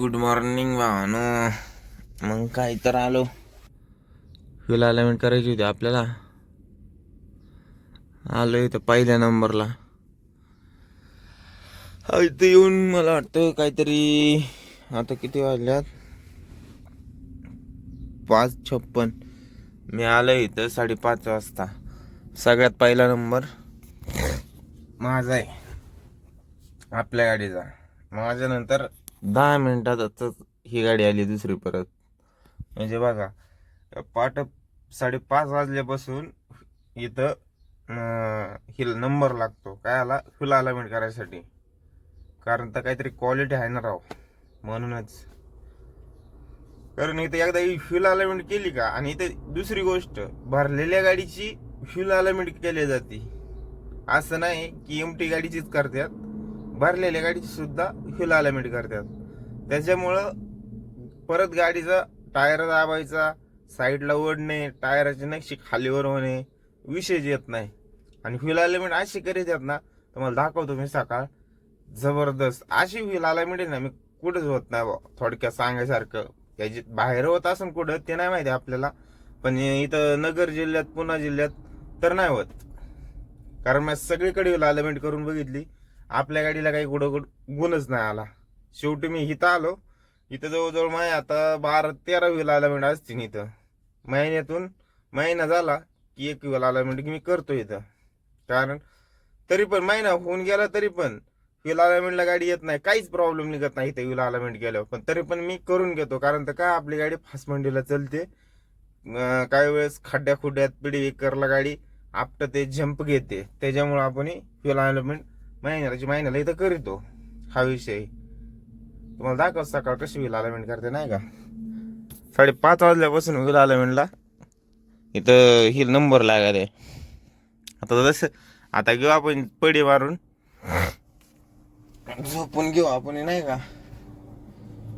Good morning भावानो. मग काय तर आलो, व्हील अलाइनमेंट करायची होती आपल्याला. आलो इथं पहिल्या नंबरला. इथं येऊन मला वाटतं काहीतरी आता किती वाजल्यात, 5:56. मी आलो इथं 5:30 वाजता. सगळ्यात पहिला नंबर माझा आहे, आपल्या गाडीचा. माझ्यानंतर 10 मिनिटातच ही गाडी आली दुसरी परत. म्हणजे बघा, 5:30 वाजल्यापासून इथं हिल नंबर लागतो. काय आला, फुल अलाइनमेंट करायसाठी. कारण तर काहीतरी क्वालिटी आहे ना राव, म्हणूनच. कारण इथे एकदा ही फ्यूल अलाइनमेंट केली का, आणि इथे दुसरी गोष्ट, भरलेल्या गाडीची फ्यूल अलाइनमेंट केली जाते. असं नाही की एमटी गाडीचीच करतात, भरलेल्या गाडीची सुद्धा फ्यूल अलाइनमेंट करतात. त्याच्यामुळं परत गाडीचा टायर दाबायचा, साईडला ओढणे, टायराची नक्षी खालीवर होणे, विषयच येत नाही. आणि व्हील अलाइनमेंट अशी करीत आहेत ना, तुम्हाला दाखवतो मी सकाळ. जबरदस्त अशी व्हील अलाइनमेंट आहे ना, मी कुठंच होत नाही बा. थोडक्यात सांगायसारखं, त्याची बाहेर होत असून कुठं ते नाही माहिती आपल्याला, पण इथं नगर जिल्ह्यात, पुणे जिल्ह्यात तर नाही होत. कारण मी सगळीकडे व्हील अलाइनमेंट करून बघितली, आपल्या गाडीला काही कुठं गुणच नाही आला. शेवटी मी इथं आलो. इथं जवळजवळ माझ्या आता 12-13 व्हील अलाइनमेंट असतील इथं. महिन्यातून महिना झाला की एक व्हील अलाइनमेंट मी करतो इथं. कारण तरी पण महिना होऊन गेला तरी पण व्हील अलाइनमेंटला गाडी येत नाही, काहीच प्रॉब्लेम निघत नाही इथे व्हील अलाइनमेंट केल्यावर. पण तरी पण मी करून घेतो, कारण तर काय, आपली गाडी फासमंडीला चलते. काही वेळेस खड्ड्या खुड्ड्यात पिढी गाडी आपटते, जंप घेते. त्याच्यामुळे आपण व्हील अलाइनमेंट महिन्याला इथं करतो. हा विषय तुम्हाला दाखव सकाळ कशी व्हील अलाइनमेंट करते, नाही का. 5:30 वाजल्यापासून व्हील अलाइनमेंटला इथं ही नंबर लागत आहे. आता जसं आता घेऊ आपण पडी मारून झोपून घेऊ आपण, नाही का.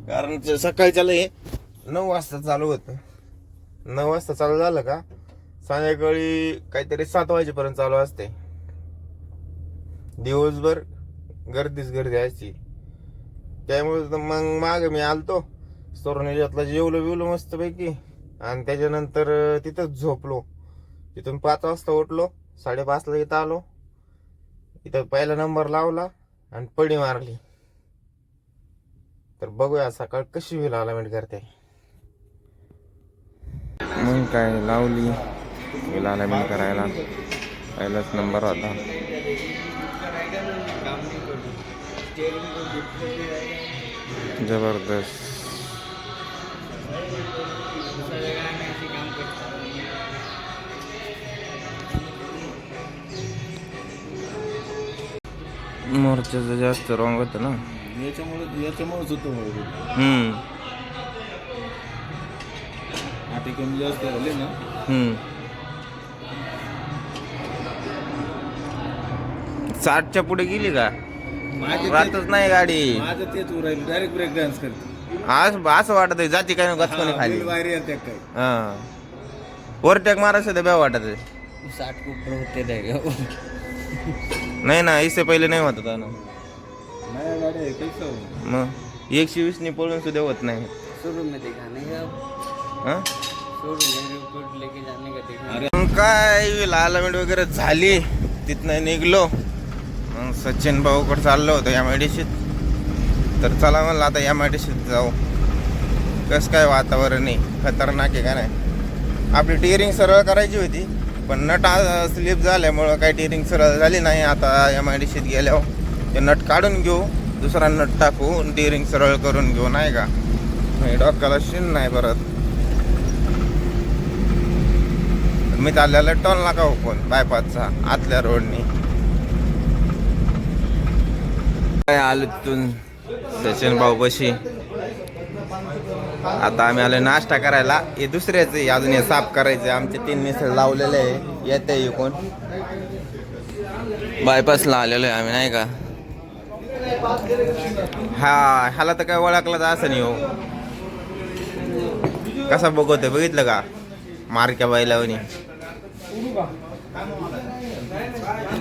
कारण सकाळच्याला 9 वाजता चालू होतं. 9 वाजता चालू झालं का संध्याकाळी काहीतरी 7 वाजेपर्यंत चालू असते. दिवसभर गर्दीच गर्दी असते. त्यामुळे मग माग मी आलतो सोरनेजातला, जेवलो मस्त पैकी, आणि त्याच्यानंतर तिथंच झोपलो. तिथून 5 वाजता उठलो, 5:30 इथं आलो. इथं पहिला नंबर लावला आणि पडी मारली. तर बघूया सकाळ कशी व्हील अलाइनमेंट करते. मग काय लावली व्हील अलाइनमेंट करायला. पहिलाच नंबर होता. जबरदस्त. मोर्चाचं जास्त रॉंग होतं ना, याच्यामुळेच होतं. आटे कमी जास्त झाले ना. 60च्या पुढे गेली का राहतच नाही गाडी. माझं तेच उरायला डायरेक्ट ब्रेक डान्स करते. आज असं वाटत आहे जाती काय गचकोनी खाली. हा, ओव्हरटेक मारायचं ते बेव वाटत आहे. 60 को ऊपर होते नाही ना, इससे पहिले नाही होत होता ना. नया गाडी आहे कैसा. मग 120 ने पळून सुद्धा होत नाही. शोरूम में दिखाने का, हा, शोरूम में रिपोर्ट लेके जाने का दिखाने. मग काय अलाइनमेंट वगैरे झाली, तिथनं निघलो. मग सचिन भाऊकडे चाललो होतो MIDCत. तर चला म्हणलं आता MIDCत जाऊ. कसं काय वातावरण आहे, खतरनाक आहे का नाही. आपली टिअरिंग सरळ करायची होती, पण नट स्लिप झाल्यामुळं काही टिअरिंग सरळ झाली नाही. आता MIDCत गेल्यावर ते नट काढून घेऊ, दुसरा नट टाकू, टिअरिंग सरळ करून घेऊ, नाही का. डोक्याला शिन नाही परत. मी चाललेला टोल नाका ओपन बायपासचा आतल्या रोडनी. काय आलो तिथून सचिन भाऊ बशी. आता आम्ही आलो नाश्ता करायला. हे दुसऱ्याच अजून हे साफ करायचे. आमचे 3 मिसळ लावलेले आहे, येते इकून बायपासला आलेलो आहे आम्ही, नाही का. हा, ह्याला तर काय ओळखला तर असं नाही हो. कसा बघतोय बघितलं का, मारक्या बैलावनी.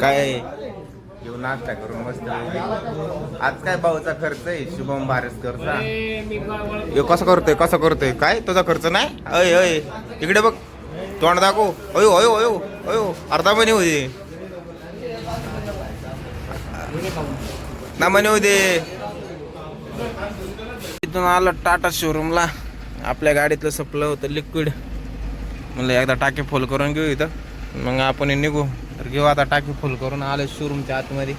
काय घेऊन नाश्ता करून मस्त आज काय भाऊचा खर्च आहे शुभम बारसकरचा हे कसं करतोय काय तुझा खर्च नाही अय अय इकडे बघ तोंड दाखव अयो अयो अयो अयो अर्धा महिने होते ना म्हणे होते इथून आलं टाटा शोरूमला आपल्या गाडीतलं सप्लाय होतं लिक्विड म्हणलं एकदा टाकी फुल करून घेऊ इथं मग आपण निघू तर घेऊ आता टाकी फुल करून आलं शोरूमच्या आतमध्ये